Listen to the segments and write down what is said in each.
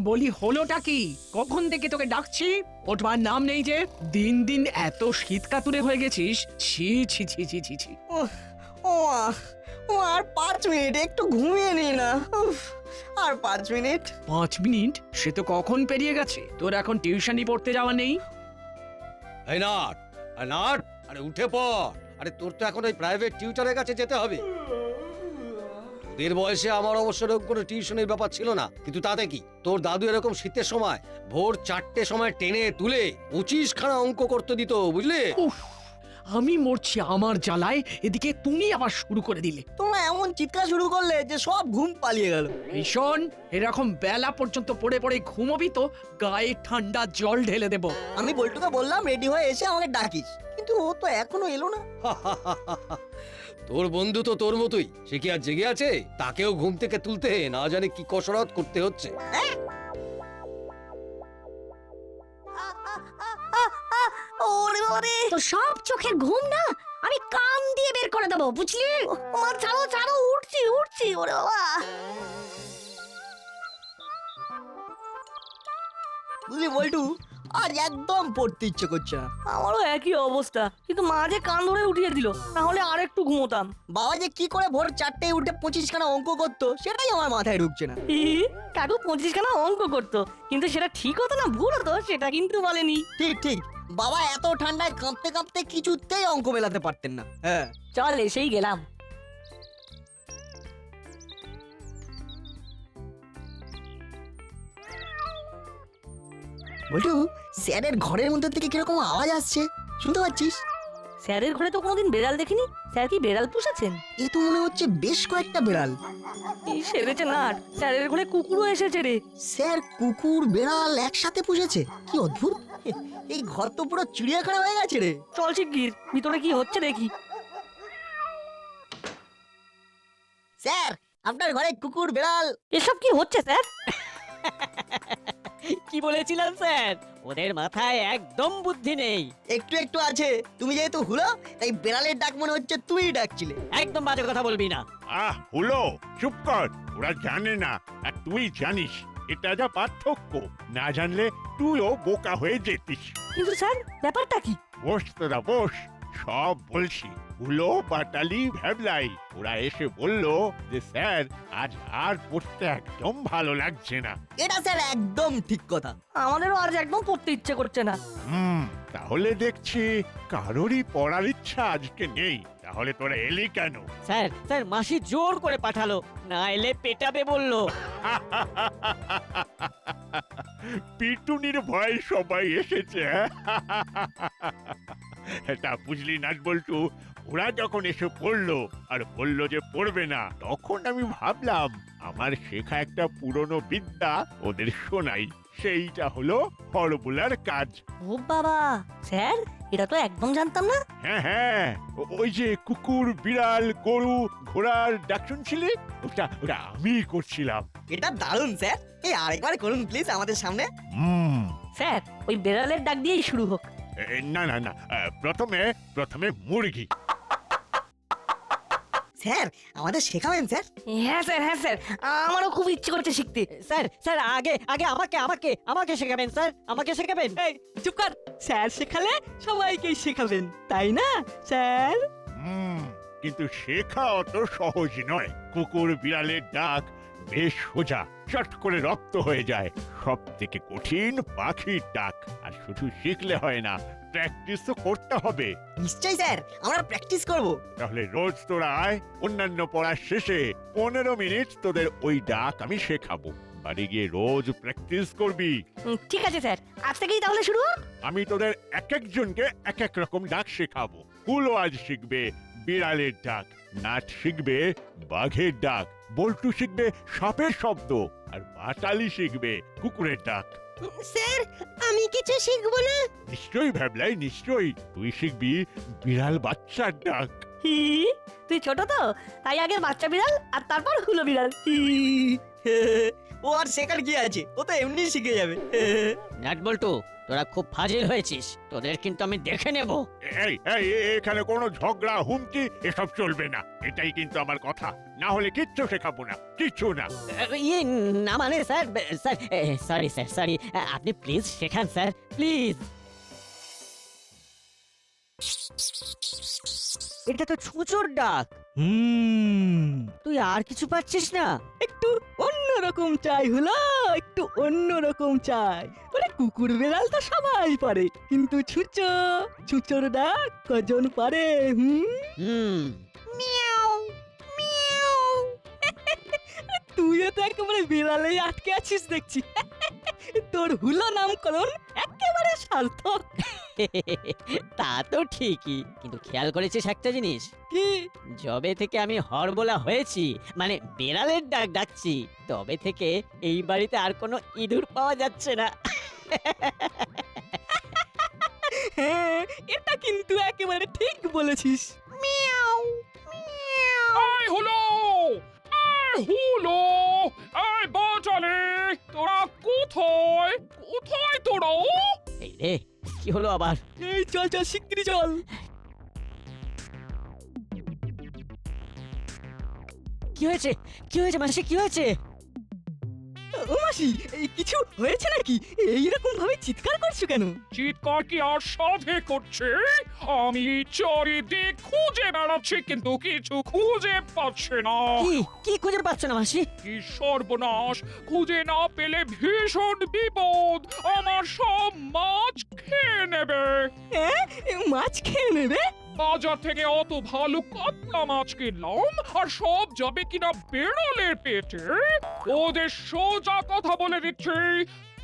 বলি হলোটা কি? কখন থেকে তোকে ডাকছি, ওঠবার নাম নেই যে। দিন দিন এত শীত কাতুরে হয়ে গেছিস, ছি ছি ছি ছি ছি ছি। উফ, ও মা, ও আর 5 মিনিট একটু ঘুমিয়ে নি না। উফ, আর 5 মিনিট। 5 মিনিট? সে তো কখন পেরিয়ে গেছে। তোর এখন টিউশনি পড়তে যাওয়া নেই? এই নাট, আরে নাট, আরে উঠে পড়। আরে তোর তো এখন ওই প্রাইভেট টিউটরের কাছে যেতে হবে। তোদের বয়সে আমার অবশ্য এরকম কোনো টিউশনের ব্যাপার ছিল না, কিন্তু তাতে কি, তোর দাদু এরকম শীতের সময় ভোর 4টের সময় টেনে তুলে 25খানা অঙ্ক করতে দিত, বুঝলি? উফ, আমি মরছি আমার জ্বালায়, এদিকে তুমি আবার শুরু করে দিলে। তোমরা এমন চিৎকার শুরু করলে যে সব ঘুম পালিয়ে গেল। ভীষণ, এরকম বেলা পর্যন্ত পড়ে পড়ে ঘুমোবি তো গায়ে ঠান্ডা জল ঢেলে দেব। আমি বল্টুকে বললাম রেডি হয়ে এসে আমাকে ডাকিস, কিন্তু ও তো এখনো এলো না। তোর বন্ধু তো তোর মতোই, সে কি আর জেগে আছে? তাকেও ঘুম থেকে তুলতে না জানি কি কসরত করতে হচ্ছে। ওরে বাবারে, তো সব চোখের ঘুম না, আমি কান দিয়ে বের করে দেবো, বুঝলি? মা ছাড়ো ছাড়ো, উঠছি উঠছি। ওরে বাবা, বুঝলি বল্টু, আজ একদম পড়তে ইচ্ছে করছে না। আমারও একই অবস্থা, কিন্তু মা যে কান ধরে উঠিয়ে দিল, না হলে আর একটু ঘুমোতাম। বাবা যে কি করে ভোর 4টায় উঠে 25খানা অঙ্ক করতো সেটাই আমার মাথায় ঢুকছে না। কাকু 25খানা অঙ্ক করতো, কিন্তু সেটা ঠিক হতো না ভুল হতো সেটা কিন্তু বলেনি। ঠিক ঠিক, বাবা এত ঠান্ডায় কাঁপতে কাঁপতে কিছুতেই অঙ্ক মেলাতে পারতেন না। হ্যাঁ, চল এসেই গেলাম। বল্টু, স্যারের ঘরের মধ্যে থেকে কিরকম আওয়াজ আসছে, শুনতে পাচ্ছিস? স্যারের ঘরে তো কোনোদিন বেড়াল দেখিনি। স্যার কি বেড়াল পুষেছেন? এ তো মনে হচ্ছে বেশ কয়েকটা বেড়াল। এই সেরেছে নাট, স্যারের ঘরে কুকুরও এসেছে রে। স্যার কুকুর বেড়াল একসাথে পুষেছে, কি অদ্ভুত। এই ঘর তো পুরো চিড়িয়াখানা হয়ে গেছে রে। চল শিগগির ভিতরে কি হচ্ছে দেখি। স্যার, আপনার ঘরে কুকুর বেড়াল। এসব কি হচ্ছে স্যার? কি বলেছিলাম স্যার, ওদের মাথায় একদম বুদ্ধি নেই। একটু একটু আছে, তুমি যেহেতু হুলো তাই বেড়ালের ডাক মনে হচ্ছে তুই ডাকছিলে। একদম বাজে কথা বলবি না। হলো, চুপ কর। ওরা জানে না আর তুই জানিস, এটা যা পার্থক্য। না জানলে তুইও বোকা হয়ে যেতিস। কিন্তু স্যার ব্যাপারটা কি? বস তোরা বস, সব বলছি। হুলো, পাটালি, ভ্যাবলাই ওরা এসে বলল যে স্যার আজ আর পড়তে একদম ভালো লাগছে না। এটা স্যার একদম ঠিক কথা। আমাদেরও আজ একদম পড়তে ইচ্ছে করছে না। তাহলে দেখছি কারোরই পড়ার ইচ্ছা আজকে নেই। তাহলে তোরা এলি কেন? স্যার স্যার মাসি জোর করে পাঠালো, না এলে পেটাবে বললো। পিটুনির ভয়ে সবাই এসেছে। এটা বুঝলি না বল্টু, ওরা যখন এসে পড়লো আর বললো যে পড়বে না, তখন আমি ভাবলাম আমার শেখা একটা পুরনো বিদ্যা ওদের শোনাই। সেইটা হলো ফর্মুলার কাজ। ও বাবা, স্যার এটা তো একদম জানতাম না। হ্যাঁ হ্যাঁ, ওই যে কুকুর, বিড়াল, গরু, ঘোড়ার ডাক শুনছিলি, ওটা ওটা আমি করছিলাম। এটা দারুণ স্যার, এই আরেকবার করুন প্লিজ আমাদের সামনে। স্যার ওই বেড়ালের ডাক দিয়েই শুরু হোক। না না না, প্রথমে প্রথমে মুরগি। স্যার আমাদের শেখাবেন স্যার? হ্যাঁ স্যার, হ্যাঁ স্যার, আমারও খুব ইচ্ছে করছে শিখতে। স্যার স্যার আগে আগে আমাকে আমাকে আমাকে শেখাবেন স্যার, আমাকে শেখাবেন। এই চুপ কর, স্যার শেখালে সবাইকেই শেখাবেন, তাই না স্যার? কিন্তু শেখা অত সহজ নয়। কুকুর বিড়ালের ডাক বেশ সোজা, চট করে রপ্ত হয়ে যায়। সব থেকে কঠিন পাখির ডাক। আর শুধু শিখলে হয় না, প্র্যাকটিসও করতে হবে। নিশ্চয়ই স্যার, আমরা প্র্যাকটিস করব। তাহলে রোজ তোরা আয়, অন্যান্য পড়ার শেষে 15 মিনিট তোদের ওই ডাক আমি শেখাবো। বাড়ি গিয়ে রোজ প্র্যাকটিস করবি। ঠিক আছে স্যার, আজ থেকেই তাহলে শুরু হোক। আমি তোদের এক একজনকে এক এক রকম ডাক শেখাবো। হুলো আজ শিখবে বিড়ালের ডাক, নাট শিখবে বাঘের ডাক, বল্টু শিখবে সাপের শব্দ, আর পাটালি শিখবে কুকুরের ডাক। স্যার আমি কিছু শিখবো না? নিশ্চয়ই ভ্যাবলাই, নিশ্চয়ই। তুই শিখবি বিড়াল বাচ্চার ডাক। হি, তুই ছোট তো, তাই আগে বাচ্চা বিড়াল আর তারপর হুলো বিড়াল। ও আর শেখার কি আছে, ও তো এমনি শিখে যাবে। নাট বল্টু, তোরা খুব ফাজিল হয়েছিস, তোদের কিন্তু আমি দেখে নেব। এই এই এখানে কোনো ঝগড়া হুমকি এসব চলবে না, এটাই কিন্তু আমার কথা। না হলে কিচ্ছু শেখাবো না, কিচ্ছু না। ইয়ে না মানে sir, sir sorry sir, sorry, আপনি প্লিজ শেখান স্যার, প্লিজ। এটা তো ছুঁচোর ডাক। তুই আর কিছু পাচ্ছিস না? একটু অন্যরকম চাই হলো, একটু অন্যরকম চাই। মানে কুকুর বেড়াল তো সবাই পারে, কিন্তু ছুঁচোর ডাক কজন পারে? হুম, তুইও তো একেবারে বিড়ালেই আটকে আছিস দেখছি। তোর হুলো নামকরণ একেবারে সার্থক। তা তো ঠিকই, কিন্তু খেয়াল করেছিস একটা জিনিস? কি? যবে থেকে আমি হরবোলা হয়েছি, মানে বেড়ালের ডাক ডাকছি, তবে থেকে এই বাড়িতে আর কোনো ইঁদুর পাওয়া যাচ্ছে না। হ্যাঁ, এটা কিন্তু একেবারে ঠিক বলেছিস। এই হলো, এই বাচালে, তোরা কোথায় কোথায় তোরা? এই রে, কি হলো আবার? এই চল চল শিগগিরি চল। কি হয়েছে? কি হয়েছে মাসি, কি হয়েছে? ও মাসি, এই কিছু হয়েছে নাকি? এইরকম ভাবে চিৎকার করছো কেন? চিৎকার কি আর সাধে করছে? আমি চারিদিক খুঁজে বেড়াচ্ছি, কিন্তু কিছু খুঁজে পাচ্ছি না। কি কি খুঁজে পাচ্ছ না মাসি? কি সর্বনাশ! খুঁজে না পেলে ভীষণ বিপদ, আমার সব মাছ খেয়ে নেবে। মাছ খেয়ে নেবে? বাজার থেকে অত ভালো কাতলা মাছ কিনলাম, আর সব যাবে কিনা বেড়ালের পেটে। ওদের সোজা কথা বলে দিচ্ছি,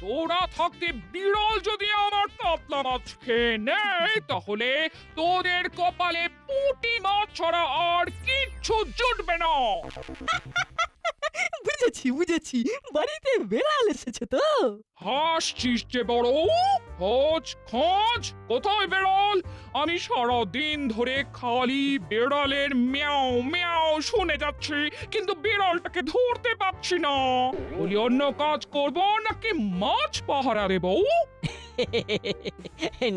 তোরা থাকতে বিড়াল যদি আমার কাতলা মাছ খেয়ে নেয়, তাহলে তোদের কপালে পুঁটি মাছ ছাড়া আর কিচ্ছু জুটবে না। বুঝেছি, বাড়িতে বেড়াল এসেছে তো। হাসছিস যে বড়? খোঁজ খোঁজ, কোথায় বেড়াল? আমি সারা দিন ধরে খালি বেড়ালের ম্যাও ম্যাও শুনে যাচ্ছি, কিন্তু বিড়ালটাকে ধরতে পারছি না। বলি অন্য কাজ করব নাকি মাছ পাহারা দেব?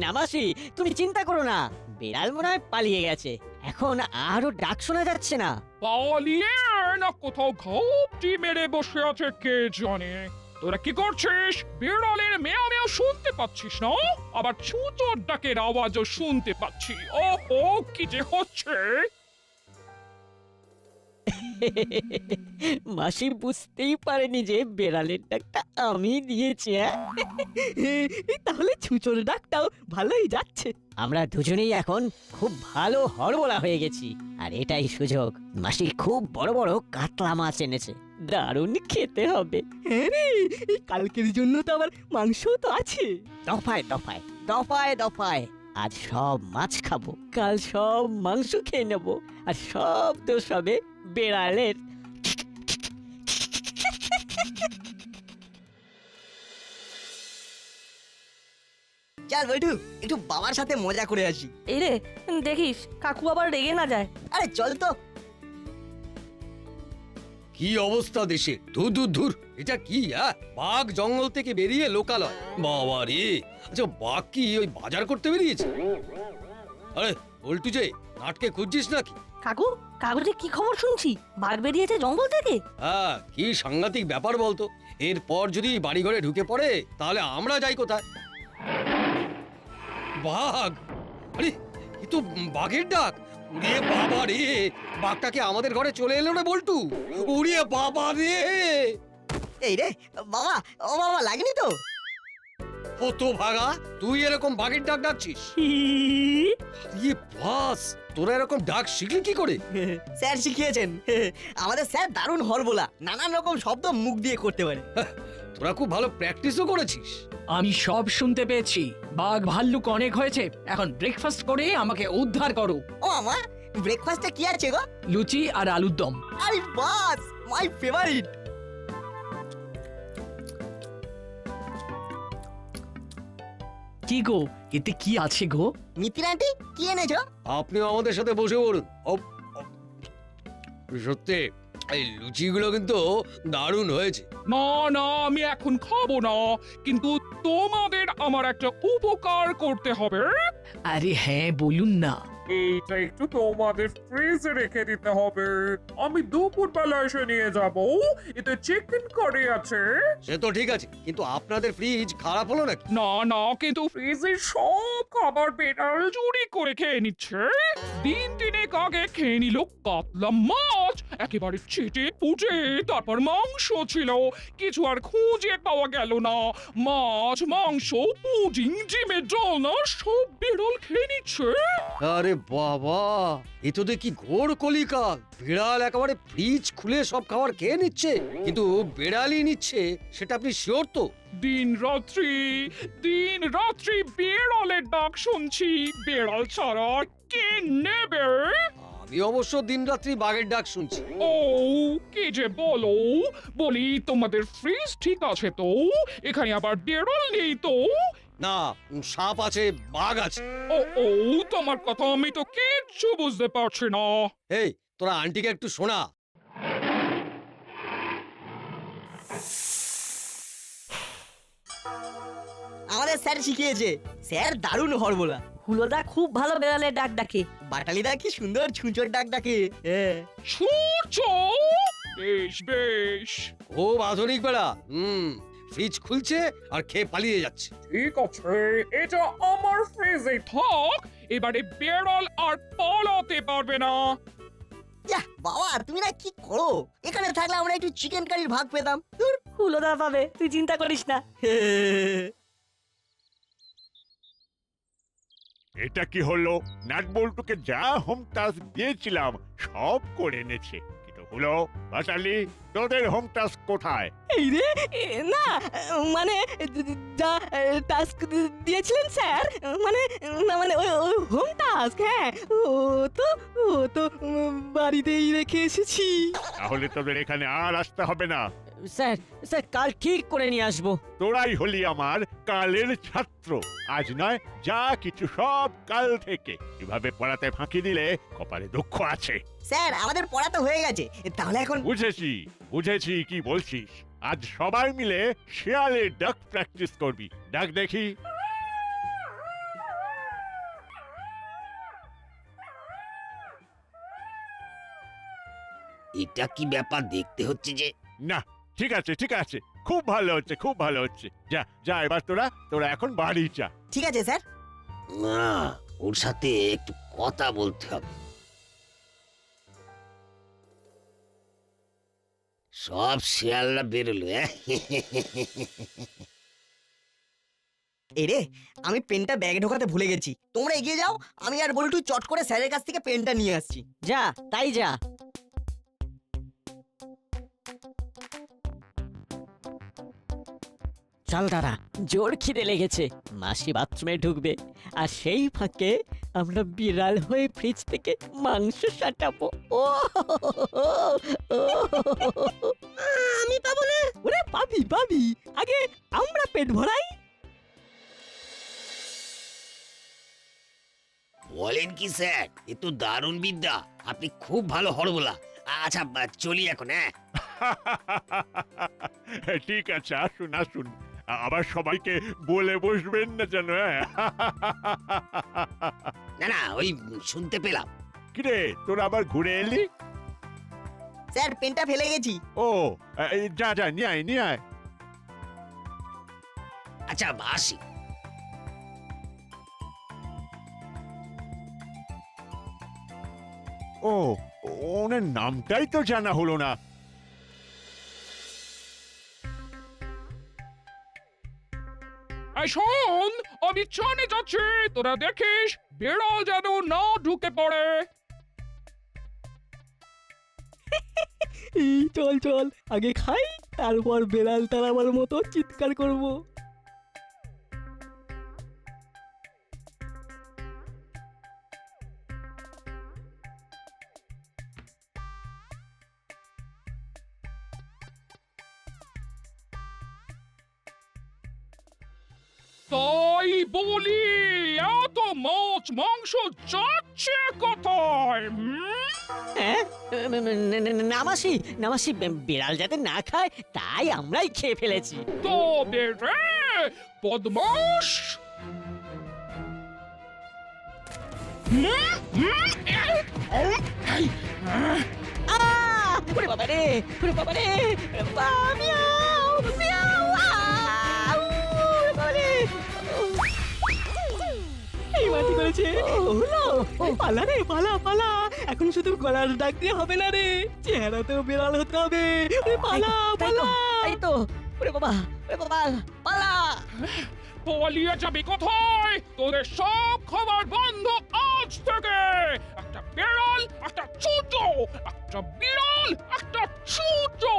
না মাসি, তুমি চিন্তা করো না, বিড়াল মনে হয় পালিয়ে গেছে, এখন আরো ডাক শোনা যাচ্ছে না। পালিয়ে না কোথাও ঘাপটি মেরে বসে আছে কে জানে। তোরা কি করছিস? বিড়ালের মেয়াও মেয়াও শুনতে পাচ্ছিস না? আবার ছুঁচোর ডাকের আওয়াজও শুনতে পাচ্ছি। ওহো, কি যে হচ্ছে! মাসি বুঝতেই পারেনি যে বেড়ালের ডাকটা আমি দিয়েছি। তাহলে ছুঁচোর ডাকটাও ভালোই যাচ্ছে। আমরা দুজনেই এখন খুব ভালো হরবোলা হয়ে গেছি, আর এটাই সুযোগ। মাসি খুব বড় বড় কাতলা মাছ এনেছে, দারুণ খেতে হবে। হ্যাঁ রে, এই কালকের জন্য তো আবার মাংসও তো আছে। দফায় দফায় দফায় দফায় আজ সব মাছ খাবো, কাল সব মাংস খেয়ে নেবো, আর সব দোষ হবে বেড়ালের। চল বৈঠু, একটু বাবার সাথে মজা করে আসি। এই রে, দেখিস কাকু আবার রেগে না যায়। আরে চল তো। কি অবস্থা দেশে! ধুর ধুর ধুর, এটা কি? বাঘ জঙ্গল থেকে বেরিয়ে লোকালয়! বাবা রে! আচ্ছা, বাঘ কি ওই বাজার করতে বেরিয়েছে? আরে বল্টু যে, নাটকে খুঁজছিস নাকি? কাকু, কাগজে কি খবর শুনছি? বাঘ বেরিয়েছে জঙ্গল থেকে। হ্যাঁ, কি সাংঘাতিক ব্যাপার বলতো। এরপর যদি বাড়ি ঘরে ঢুকে পড়ে, তাহলে আমরা যাই কোথায়? বাঘ! আরে এ তো বাঘের ডাক! উড়িয়ে বাবা রে! বাঘটাকে আমাদের ঘরে চলে এলো রে বল্টু! উড়িয়ে বাবা রে! এই রে বাবা, ও বাবা, লাগেনি তো? হতো ভাগা, তুই এরকম বাঘের ডাক ডাকছিস? ইয়ে বাস, তোরা এরকম ডাক শিখলি কি করে? স্যার শিখিয়েছেন। আমাদের স্যার দারুণ হরবোলা, নানান রকম শব্দ মুখ দিয়ে করতে পারে। তোরা খুব ভালো প্র্যাকটিসও করেছিস। আমি সব শুনতে পেয়েছি। বাঘ ভাল্লুক অনেক হয়েছে, এখন ব্রেকফাস্ট করে আমাকে উদ্ধার করো। ও আমা, ব্রেকফাস্টে কি আছে গো? লুচি আর আলুর দম। আরে বাস, মাই ফেভারিট। কি গো, এতে কি আছে গো? মিতির আন্টি, কি এনেছো? আপনিও আমাদের সাথে বসে পড়ুন। সত্যি এই লুচিগুলো কিন্তু দারুণ হয়েছে। না না, আমি এখন খাবো না, কিন্তু তোমাদের আমার একটা উপকার করতে হবে। আরে হ্যাঁ বলুন না। এইটা একটু তোমাদের ফ্রিজে রেখে দিতে হবে। আমি দুপুর বেলা এসে নিয়ে যাব। এতে চিকেন কারি আছে। সে তো ঠিক আছে, কিন্তু আপনাদের ফ্রিজ খারাপ হলো নাকি? না না, কিন্তু ফ্রিজের সব খাবার বেড়াল চুরি করে খেয়ে নিচ্ছে। দিন তিনেক আগে খেয়ে নিল কাতলা মাছ, একেবারে চেটে পুটে। তারপর মাংস ছিল, কিছু আর খুঁজে পাওয়া গেল না। মাছ, মাংস, পুডিং, ডিমের ডালনা সব বেড়াল খেয়ে নিচ্ছে। আরে বাবা, এ তো দেখি ঘোর কলিকাল। বিড়াল একেবারে ফ্রিজ খুলে সব খাবার খেয়ে নিচ্ছে, কিন্তু বেড়ালই নিচ্ছে, সেটা আপনি শিওর তো? দিন রাত্রি বেড়ালের ডাক শুনছি। বেড়াল ছাড়া আর কে নেবে? আমি অবশ্য দিনরাত্রি বাঘের ডাক শুনছি। ও কি যে বলো, বলি তোমাদের ফ্রিজ ঠিক আছে তো? এখানে আবার বেড়াল নেই তো? না, সাপ আছে, বাঘ আছে। ও তোমার কথা আমি তো কিচ্ছু বুঝতে পারছি না। এই তোরা আন্টিকে একটু শোনা। আমাদের স্যার শিখিয়েছে, স্যার দারুণ হরবোলা। হুলোদা খুব ভালো বেড়ালের ডাক ডাকে। বাটালিদা কি সুন্দর ছুঁচোর ডাক ডাকে। হ্যাঁ। সূর্য, বেশ বেশ, খুব আধুনিক বেড়া। ফ্রিজ খুলছে আর খেয়ে পালিয়ে যাচ্ছে। ঠিক আছে, এটা আমার ফ্রিজে থাক। এবারে বেড়াল আর পালাতে পারবে না। ইয়াহ, বাবা তুমি না কি করো? এখানে থাকলে আমরা একটু চিকেন কারির ভাগ পেতাম। ধুর। হুলোদা পাবে, তুই চিন্তা করিস না। এটা কি হলো? নাটবল্টুকে যা হোম টাস্ক দিয়েছিলাম সব করে এনেছে, কিন্তু হলো বাটালি, তোদের হোম টাস্ক কোথায়? এই রে না, মানে যা টাস্ক দিয়েছিলেন স্যার, মানে না মানে ওই হোম টাস্ক, হ্যাঁ ও তো বাড়িতেই রেখে এসেছি। তাহলে তোদের এখানে আর আসতে হবে না। স্যার স্যার কাল ঠিক করে নিয়ে আসবো। তোরাই হলি আমার কালের ছাত্র। আজ নয়, যা কিছু সব কাল থেকে। এভাবে পড়াতে ফাঁকি দিলে কপালে দুঃখ আছে। স্যার আমাদের পড়া তো হয়ে গেছে, তাহলে এখন বুঝেছি কি বলছিস। আজ সবাই মিলে শেয়ালের ডাক প্র্যাকটিস করবি। ডাক দেখি। এটা কি ব্যাপার দেখতে হচ্ছে যে? না, ঠিক আছে, খুব ভালো হচ্ছে। যা এবার তোরা এখন বাড়ি যা। ঠিক আছে স্যার। না, ওর সাথে একটু কথা বলতে হবে। সব শেয়ালরা বেরোলো। এরে, আমি পেনটা ব্যাগে ঢোকাতে ভুলে গেছি। তোমরা এগিয়ে যাও, আমি আর বল্টু চট করে স্যারের কাছ থেকে পেনটা নিয়ে আসছি। যা তাই যা। চল দাঁড়া, জোর খিদে লেগেছে। মাসি বাথরুমে ঢুকবে, আর সেই ফাঁকে আমরা বিড়াল হয়ে ফ্রিজ থেকে মাংস সাটাবো। ও আমি পাবো না? ওরে পাবি, আগে আমরা পেট ভরাই। বলেন কি স্যার, এ তো দারুণ বিদ্যা। আপনি খুব ভালো হরবোলা। আচ্ছা, চলি এখন। হ্যাঁ, ঠিক আছে, আসুন। আবার সবাইকে বলে বসবেন না যেন। না ওই শুনতে পেলাম। কিরে, তোরা আবার ঘুরে এলি? স্যার পেনটা ফেলে গেছি। ও, যা নিয়ে আয়। আচ্ছা, আসি। ও, ওনার নামটাই তো জানা হলো না। এই শোন, আমি চানে যাচ্ছি, তোরা দেখিস বেড়াল যেন না ঢুকে পড়ে। এই চল আগে খাই, তারপর বেড়াল তাড়াবার মতো চিৎকার করব। তাই বলি, এত মাছ মাংস যাচ্ছে কোথায়? হ্যাঁ, নামাসি বিড়াল যাতে না খায় তাই আমরাই খেয়ে ফেলেছি। তবে রে, বদমাস! এই, ওরে বাবা রে, ওরে বাবা রে, মিয়াও, মিয়াও, ওরে বাবা রে। এই মাটি করেছে হলো পালা রে পালা পালা এখন শুধু গলার ডাক দিয়ে হবে না রে চেহারাতেও বিড়াল হতে হবে ওরে পালা তাই তো, পালা তাই তো, ওরে বাবা, পালা। পালিয়ে যাবি কোথায়? তোদের সব খাবার বন্ধ আজ থেকে! একটা বিড়াল, একটা চুচো! একটা বিড়াল, একটা চুচো!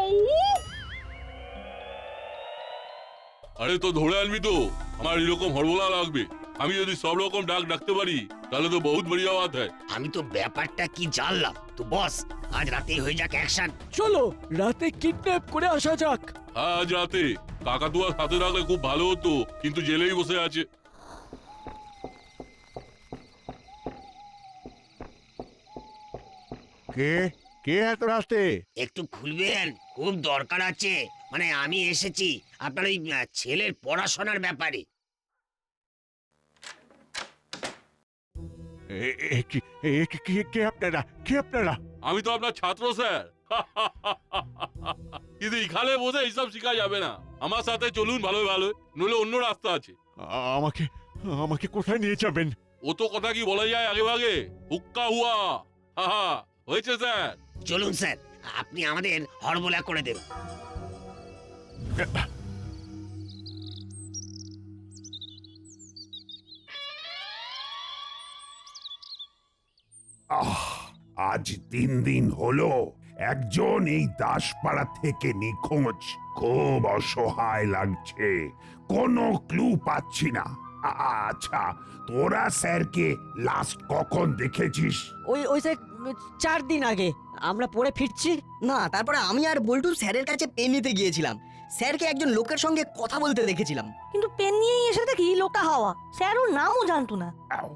আরে তো ধরে আনবি তো, আমার এরকম হরবলা লাগবে। আমি যদি সব রকম ডাক ডাকতে পারি তাহলে তো বহুত বড়িয়া বাত হয়। আমি তো ব্যাপারটা কি জানলাম তো বস, আজ রাতেই হয়ে যাক অ্যাকশন। চলো রাতে কিডন্যাপ করে আসা যাক। আজ রাতে কাকাতুয়া সাথে রাখলে খুব ভালো হতো, কিন্তু জেলেই বসে আছে। কে কে এত রাস্তে? একটু খুলবেন, খুব দরকার আছে। মানে আমি এসেছি আপনার ওই ছেলের পড়াশোনার ব্যাপারে। কে আপনারা? কে আপনারা? আমি তো আপনার ছাত্র স্যার। কিন্তু এখানে বসে এইসব শিখা যাবে না। আমার সাথে চলুন ভালো ভালো, নইলে অন্য রাস্তা আছে। আমাকে আমাকে কোথায় নিয়ে যাবেন? ও তো কথা কি বলা যায় আগে ভাগে? হুক্কা হুয়া, হা হয়েছে স্যার। চলুন স্যার, আপনি আমাদের হরবলা করে দেবেন। আজ 3 দিন হলো একজন এই দাসপাড়া থেকে নিখোঁজ। খুব অসহায় লাগছে, কোনো ক্লু পাচ্ছি না। আচ্ছা, তোরা স্যারকে লাস্ট কখন দেখেছিস? ওই যে 4 দিন আগে আমরা পড়ে ফিরছি। না, তারপরে আমি আর বল্টু স্যারের কাছে পেন নিতে গিয়েছিলাম। স্যারকে একজন লোকের সঙ্গে কথা বলতে দেখেছিলাম। কিন্তু পেন নিয়েই এসে দেখি লোকটা হাওয়া, স্যার ওর নামও জানতো না।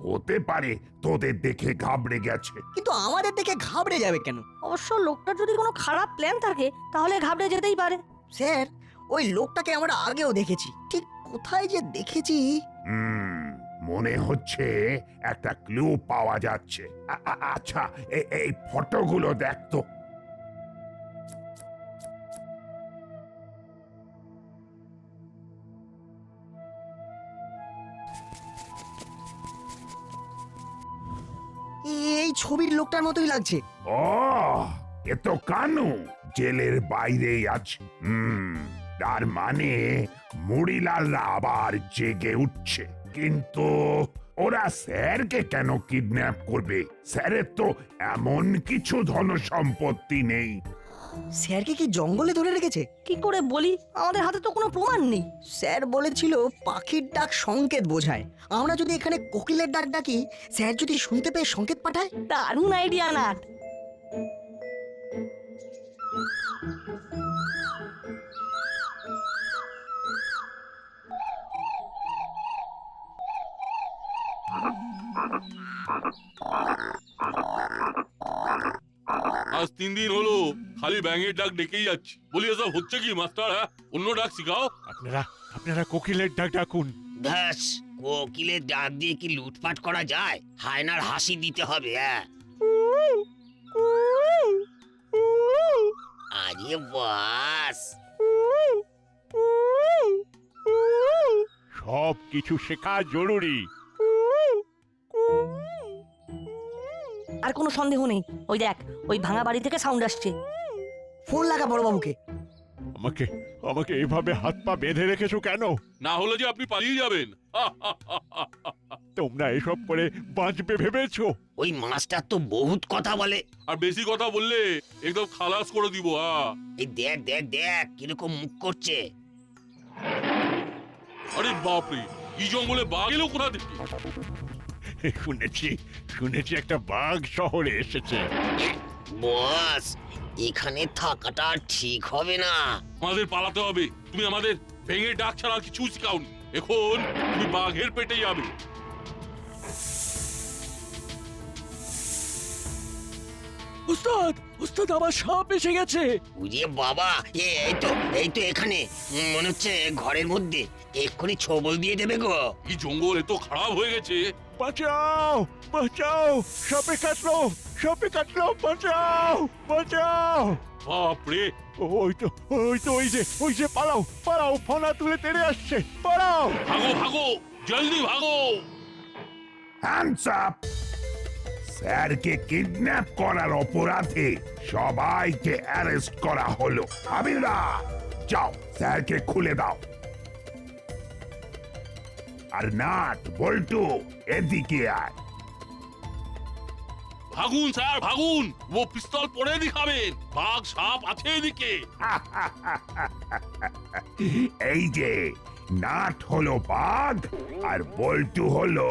হতে পারে তোদের দেখে ঘাবড়ে গেছে। কিন্তু আমাদের দেখে ঘাবড়ে যাবে কেন? অবশ্য লোকটার যদি কোনো খারাপ প্ল্যান থাকে তাহলে ঘাবড়ে যেতেই পারে। স্যার, ওই লোকটাকে আমরা আগেও দেখেছি, ঠিক কোথায় যে দেখেছি। মনে হচ্ছে একটা ক্লু পাওয়া যাচ্ছে। আচ্ছা, এই ফটোগুলো দেখ তো। এই ছবির লোকটার মতোই লাগছে। ও, এ তো কানু, জেলের বাইরেই আছে। তার মানে মুড়িলালরা আবার জেগে উঠছে। কিন্তু ওরা স্যারকে কেন কিডন্যাপ করবে? স্যারের তো এমন কিছু ধন সম্পত্তি নেই। স্যারকে কি জঙ্গলে ধরে রেখেছে? কি করে বলি, আমাদের হাতে তো কোনো প্রমাণ নেই। স্যার বলেছিল পাখির ডাক সংকেত বোঝায়। আমরা যদি এখানে কোকিলের ডাক ডাকি, স্যার যদি শুনতে পেয়ে সংকেত পাঠায়। দারুণ আইডিয়া নাট। আজ 3 দিন হলো খালি ব্যাঙের ডাক ডেকেই যাচ্ছি। বলি এসব হচ্ছে কি মাস্টার? হ্যাঁ, অন্য ডাক শিখাও। আপনারা কোকিলের ডাক ডাকুন। ব্যাস, কোকিলের ডাক দিয়ে কি লুটপাট করা যায়? হায়নার হাসি দিতে হবে। হ্যাঁ, আরে বাস, সব কিছু শেখা জরুরি। আর কোনো সন্দেহ নেই, ওই দেখ ওই ভাঙা বাড়ি থেকে সাউন্ড আসছে। ফোন লাগা বড়বাবুকে। আমাকে আমাকে এভাবে হাত পা বেঁধে রেখেছো কেন? না হলে যে আপনি পালিয়ে যাবেন। তোমরা এসব করে বাঁচবে ভেবেছো? ওই মাস্টার তো বহুত কথা বলে। আর বেশি কথা বললে একদম খালাস করে দিব। এই দেখ দেখ দেখ কিরকম মুখ করছে। আরে বাপরে, কি জঙ্গলে বাঘ এলো কোথা থেকে? শুনেছি একটা বাঘ শহরে এসেছে। বস, এখানে থাকাটা ঠিক হবে না। আমাদের পালাতে হবে। তুমি আমাদের ভেঙে ডাক ছাড়া কিছু শিখাওনি। এখন তুমি বাঘের পেটে যাবে। উস্তাদ, উস্তাদ, আমার সাপ এসে গেছে। উড়িয়ে বাবা, এই তো এখানে। মনে হচ্ছে ঘরের মধ্যে। এক্ষুনি ছবল দিয়ে দেবে গো। এই জঙ্গল এত খারাপ হয়ে গেছে। বাঁচাও বাঁচাও, সাপে কাটলো, সাপে কাটলো, বাঁচাও বাঁচাও। বাপরে, ওই তো ওই যে পালাও পালাও, ফনা তুলে তেড়ে আসছে, পালাও। ভাগো ভাগো, জলদি ভাগো। Hands up! স্যারকে কিডন্যাপ করার অপরাধে সবাইকে অ্যারেস্ট করা হলো। হাবিলদার, যাও স্যারকে খুলে দাও। আর নাট, বল্টু, এদিকে আয়। ভাগুন স্যার ভাগুন, ও পিস্তল পরে দেখাবেন, বাঘ সাপ আছে এদিকে। এই যে নাট হলো বাঘ আর বল্টু হলো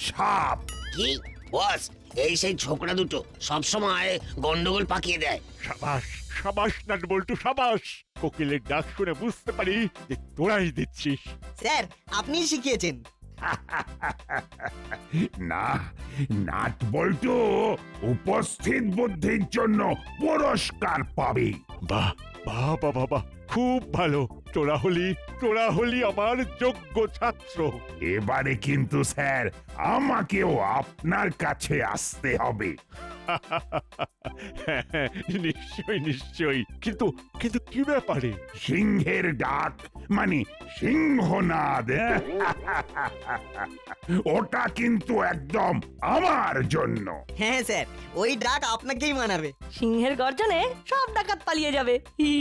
সাপ। কি বস, এই সেই ছোকরা দুটো সবসময় গন্ডগোল পাকিয়ে দেয়। সাবাস সাবাস নাট বল্টু, সাবাস। কোকিলের ডাক শুনে বুঝতে পারি যে তোরাই দিচ্ছিস। স্যার আপনি শিখিয়েছেন। না, নাট বল্টু উপস্থিত বুদ্ধির জন্য পুরস্কার পাবে। বাহ বাহ বাহ বাহ, খুব ভালো। তোরা হলি আমার যোগ্য ছাত্র। এবারে কিন্তু স্যার আমাকেও আপনার কাছে আসতে হবে। নিশ্চয়ই নিশ্চয়ই, কিন্তু কিন্তু কি ব্যাপারে? সিংহের ডাক মানে সিংহনাদ। ওটা কিন্তু একদম আমার জন্য। হ্যাঁ স্যার, ওই ডাক আপনাকেই মানাবে। সিংহের গর্জনে সব ডাকাত পালিয়ে যাবে। হি